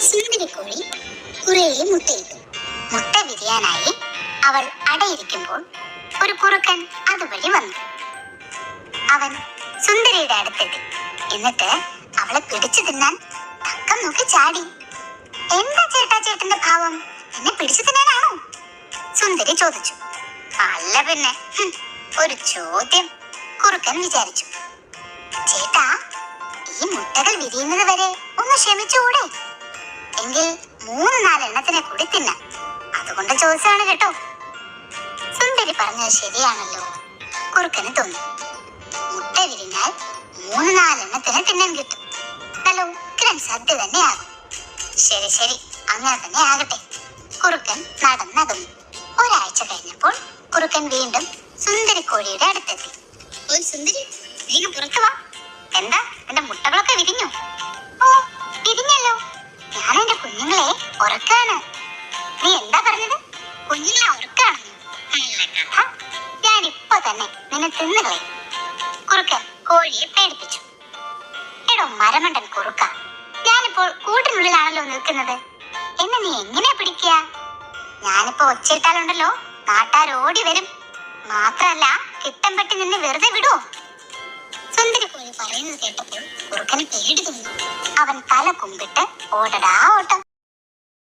സുന്ദരിക്കോഴി കുരയിൽ മുട്ടയിട്ടു. മുട്ട വിരിയാനായി അവൾ അടയിരിക്കുമ്പോൾ ഒരു കുറുക്കൻ അതുവഴി വന്നു. അവൻ സുന്ദരിയുടെ അടുത്തെത്തി. എന്നിട്ട് അവളെ പിടിച്ചു തിന്നാൻ തക്കം നോക്കി ചാടി. എന്താ ചേട്ടന്റെ ഭാവം? എന്നെ പിടിച്ചു തിന്നാനാണോ? സുന്ദരി ചോദിച്ചു. അല്ല പിന്നെ, ഒരു ചോദ്യം, കുറുക്കൻ വിചാരിച്ചു. ചേട്ടാ, ഈ മുട്ടകൾ വിരിയുന്നത് വരെ ഒന്ന് ക്ഷമിച്ചുകൂടെ? എങ്കിൽ 3-4 എണ്ണത്തിനെ കൂടി തിന്നാം. അതുകൊണ്ട് ചോദിച്ചാണ് കേട്ടോ. സുന്ദരി പറഞ്ഞത് ശരിയാണല്ലോ, കുറുക്കന് തോന്നി. മുട്ട വിരിഞ്ഞാൽ 3-4 എണ്ണത്തിന് തിന്നാൻ കിട്ടും. നല്ല ഉഗ്രൻ സദ്യ തന്നെയാകും. ശരി ശരി, അങ്ങനെ തന്നെ ആകട്ടെ. കുറുക്കൻ നടന്നകന്നു. ഒരാഴ്ച കഴിഞ്ഞപ്പോൾ കുറുക്കൻ വീണ്ടും സുന്ദരിക്കോഴിയുടെ അടുത്തെത്തി. ഓ സുന്ദരി, വേഗം പുറത്തു വാ. എന്താ, എന്റെ മുട്ടകളൊക്കെ വിരിഞ്ഞു? ഓ, വിരിഞ്ഞല്ലോ. ഞാൻ എന്റെ കുഞ്ഞുങ്ങളെ ഉറക്കാണ്. നീ എന്താ പറഞ്ഞത്? കുഞ്ഞുങ്ങളെ ഉറക്കാണെന്ന്? ഞാൻ ഇപ്പൊ തന്നെ നിന്നെ തിന്നുകളെ. കുറുക്കൻ കോഴിയെ പേടിപ്പിച്ചു. എടോ മരമണ്ടൻ കുറുക്ക, ഞാനിപ്പോൾ കൂട്ടിനുള്ളിലാണല്ലോ നിൽക്കുന്നത്. എന്നെ നീ എങ്ങനെയാ പിടിക്കുക? ഞാനിപ്പോ ഒച്ചയിട്ടാലുണ്ടല്ലോ നാട്ടാർ ഓടി വരും. മാത്രല്ല, കിട്ടം പറ്റി നിന്നെ വെറുതെ വിടുവോ? സുന്ദരിക്കോഴി പറയുന്നത് കേട്ടപ്പോൾ കുറുക്കന് പേടി തോന്നി. അവൻ തല കുമ്പിട്ട് ഓടടാ ഓട്ടം.